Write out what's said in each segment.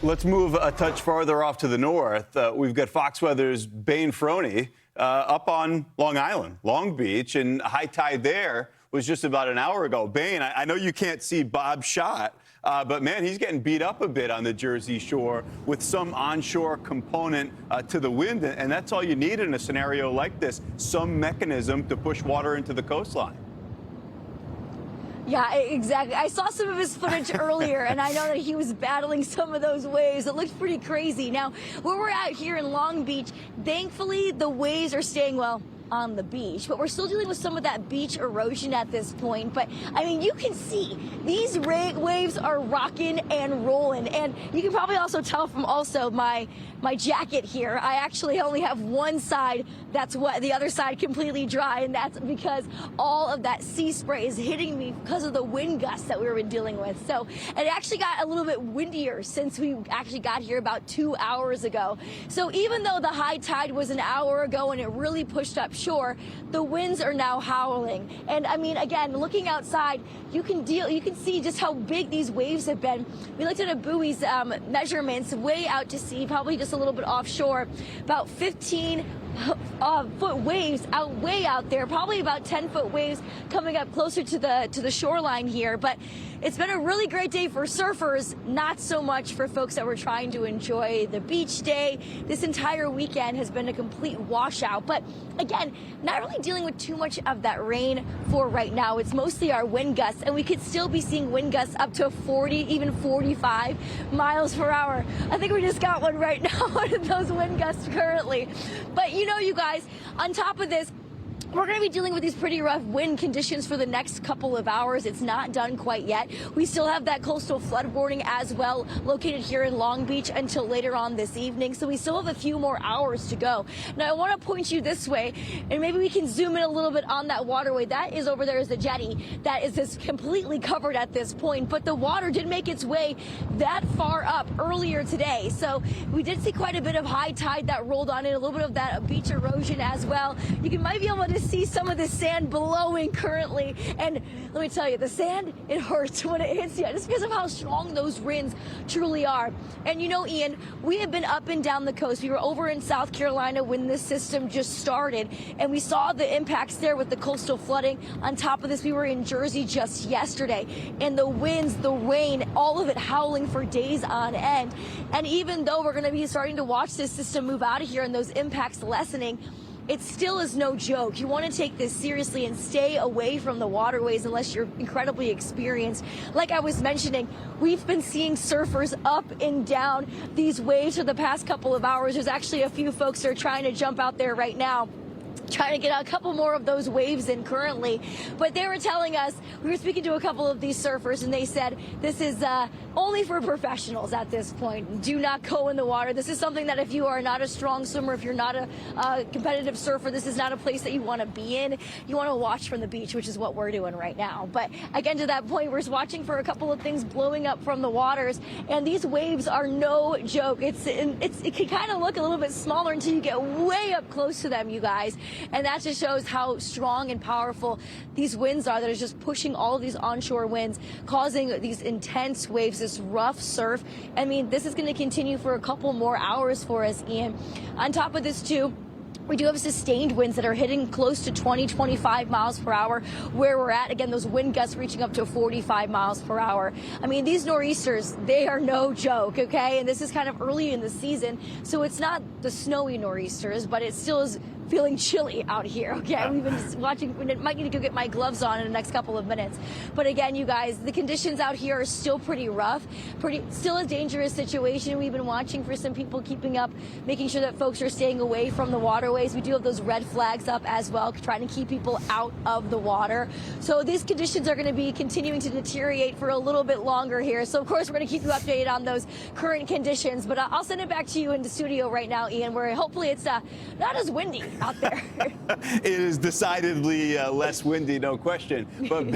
Let's move a touch farther off to the north. We've got Fox Weather's Bayne Froney up on Long Island, Long Beach, and high tide there was just about an hour ago. Bayne, I know you can't see Bob's shot, but man, he's getting beat up a bit on the Jersey shore with some onshore component to the wind, and that's all you need in a scenario like this, some mechanism to push water into the coastline. Yeah, exactly. I saw some of his footage earlier, and I know that he was battling some of those waves. It looked pretty crazy. Now, where we're at here in Long Beach, thankfully, the waves are staying, well, on the beach, but we're still dealing with some of that beach erosion at this point. But I mean, you can see these waves are rocking and rolling, and you can probably also tell from also my jacket here. I actually only have one side that's wet, the other side completely dry, and that's because all of that sea spray is hitting me because of the wind gusts that we've been dealing with. So it actually got a little bit windier since we actually got here about 2 hours ago. So even though the high tide was an hour ago and it really pushed up shore, the winds are now howling. And I mean, again, looking outside, you can see just how big these waves have been. We looked at a buoy's measurements way out to sea, probably just a little bit offshore, about 15-foot waves way out there, probably about 10-foot waves coming up closer to the shoreline here. But it's been a really great day for surfers, not so much for folks that were trying to enjoy the beach day. This entire weekend has been a complete washout. But again, not really dealing with too much of that rain for right now. It's mostly our wind gusts, and we could still be seeing wind gusts up to 40, even 45 miles per hour. I think we just got one right now, one of those wind gusts currently. But you know, you guys, on top of this, we're going to be dealing with these pretty rough wind conditions for the next couple of hours. It's not done quite yet. We still have that coastal flood warning as well, located here in Long Beach until later on this evening. So we still have a few more hours to go. Now, I want to point you this way, and maybe we can zoom in a little bit on that waterway. That is over there is the jetty that is just completely covered at this point. But the water did make its way that far up earlier today. So we did see quite a bit of high tide that rolled on in, a little bit of that beach erosion as well. Might be able to see some of the sand blowing currently, and let me tell you, the sand, it hurts when it hits you just because of how strong those winds truly are. And you know, Ian, we have been up and down the coast. We were over in South Carolina when this system just started, and we saw the impacts there with the coastal flooding. On top of this, we were in Jersey just yesterday, and the winds, the rain, all of it howling for days on end. And even though we're going to be starting to watch this system move out of here and those impacts lessening, it still is no joke. You want to take this seriously and stay away from the waterways unless you're incredibly experienced. Like I was mentioning, we've been seeing surfers up and down these waves for the past couple of hours. There's actually a few folks that are trying to jump out there right now, trying to get a couple more of those waves in currently. But they were telling us, we were speaking to a couple of these surfers, and they said this is only for professionals at this point. Do not go in the water. This is something that if you are not a strong swimmer, if you're not a competitive surfer, this is not a place that you want to be in. You want to watch from the beach, which is what we're doing right now. But again, to that point, we're watching for a couple of things blowing up from the waters, and these waves are no joke. It can kind of look a little bit smaller until you get way up close to them, you guys. And that just shows how strong and powerful these winds are that are just pushing all of these onshore winds, causing these intense waves, this rough surf. I mean, this is going to continue for a couple more hours for us, Ian. On top of this, too, we do have sustained winds that are hitting close to 20, 25 miles per hour where we're at. Again, those wind gusts reaching up to 45 miles per hour. I mean, these nor'easters, they are no joke, okay? And this is kind of early in the season, so it's not the snowy nor'easters, but it still is feeling chilly out here, okay? We've been just watching. We might need to go get my gloves on in the next couple of minutes. But again, you guys, the conditions out here are still pretty rough, still a dangerous situation. We've been watching for some people keeping up, making sure that folks are staying away from the waterways. We do have those red flags up as well, trying to keep people out of the water. So these conditions are going to be continuing to deteriorate for a little bit longer here. So of course, we're going to keep you updated on those current conditions. But I'll send it back to you in the studio right now, Ian, where hopefully it's not as windy out there. It is decidedly less windy, no question. But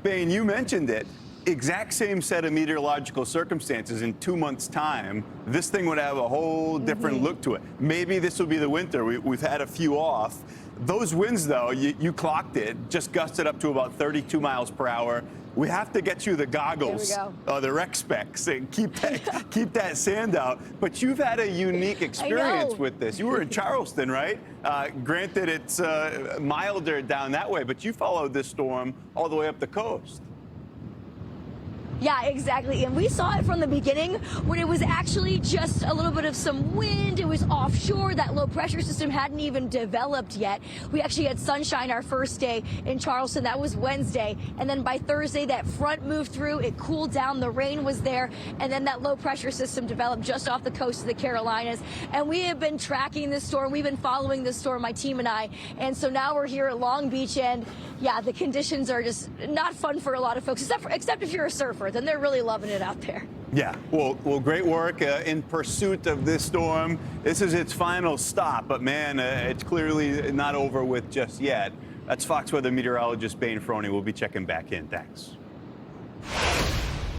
Bayne, you mentioned it. Exact same set of meteorological circumstances in 2 months' time, this thing would have a whole different look to it. Maybe this will be the winter. We've had a few off. Those winds, though, you clocked it, just gusted up to about 32 miles per hour. We have to get you the goggles, There we the rec specs, and keep that sand out. But you've had a unique experience with this. You were in Charleston, right? Granted, it's milder down that way, but you followed this storm all the way up the coast. Yeah, exactly. And we saw it from the beginning when it was actually just a little bit of some wind. It was offshore. That low pressure system hadn't even developed yet. We actually had sunshine our first day in Charleston. That was Wednesday. And then by Thursday, that front moved through. It cooled down. The rain was there. And then that low pressure system developed just off the coast of the Carolinas. And we have been tracking this storm. We've been following this storm, my team and I. And so now we're here at Long Beach. And yeah, the conditions are just not fun for a lot of folks, except if you're a surfer. Then they're really loving it out there. Yeah, well, great work in pursuit of this storm. This is its final stop, but man, it's clearly not over with just yet. That's Fox Weather Meteorologist Bayne Froney. We'll be checking back in. Thanks.